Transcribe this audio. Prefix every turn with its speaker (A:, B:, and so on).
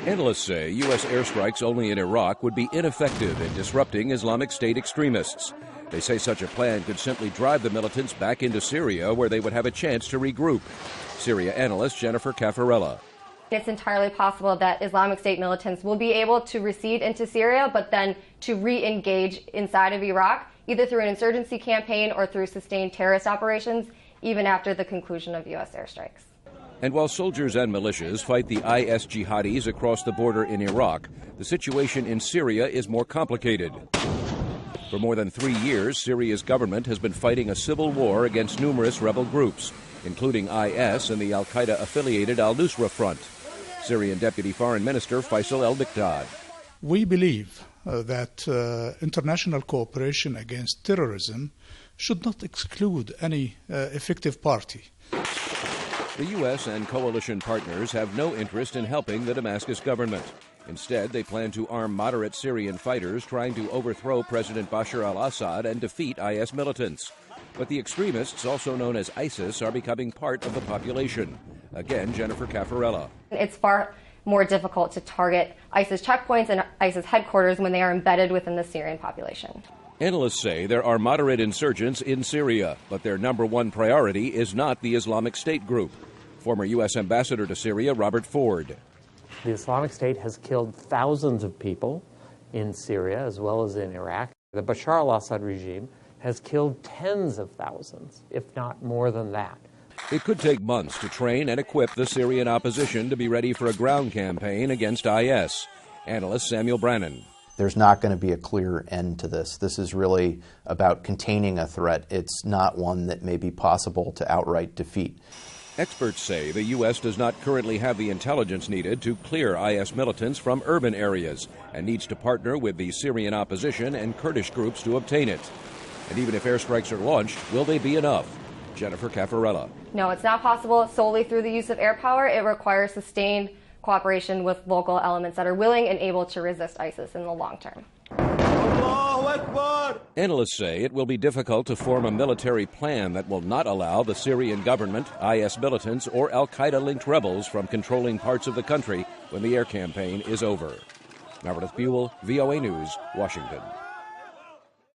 A: Analysts say U.S. airstrikes only in Iraq would be ineffective in disrupting Islamic State extremists. They say such a plan could simply drive the militants back into Syria, where they would have a chance to regroup. Syria analyst Jennifer Caffarella.
B: It's entirely possible that Islamic State militants will be able to recede into Syria, but then to re-engage inside of Iraq, either through an insurgency campaign or through sustained terrorist operations, even after the conclusion of U.S. airstrikes.
A: And while soldiers and militias fight the IS jihadis across the border in Iraq, the situation in Syria is more complicated. For more than 3 years, Syria's government has been fighting a civil war against numerous rebel groups, including IS and the al-Qaeda-affiliated al-Nusra Front. Syrian Deputy Foreign Minister Faisal al-Mikdad.
C: We believe that international cooperation against terrorism should not exclude any effective party.
A: The U.S. and coalition partners have no interest in helping the Damascus government. Instead, they plan to arm moderate Syrian fighters trying to overthrow President Bashar al-Assad and defeat IS militants. But the extremists, also known as ISIS, are becoming part of the population. Again, Jennifer Caffarella.
B: It's far more difficult to target ISIS checkpoints and ISIS headquarters when they are embedded within the Syrian population.
A: Analysts say there are moderate insurgents in Syria, but their number one priority is not the Islamic State group. Former U.S. Ambassador to Syria, Robert Ford.
D: The Islamic State has killed thousands of people in Syria as well as in Iraq. The Bashar al-Assad regime has killed tens of thousands, if not more than that.
A: It could take months to train and equip the Syrian opposition to be ready for a ground campaign against IS. Analyst Samuel Brannan.
E: There's not going to be a clear end to this. This is really about containing a threat. It's not one that may be possible to outright defeat.
A: Experts say the U.S. does not currently have the intelligence needed to clear IS militants from urban areas and needs to partner with the Syrian opposition and Kurdish groups to obtain it. And even if airstrikes are launched, will they be enough? Jennifer Caffarella.
B: No, it's not possible solely through the use of air power. It requires sustained cooperation with local elements that are willing and able to resist ISIS in the long term.
A: Analysts say it will be difficult to form a military plan that will not allow the Syrian government, IS militants, or al-Qaeda-linked rebels from controlling parts of the country when the air campaign is over. Meredith Buell, VOA News, Washington.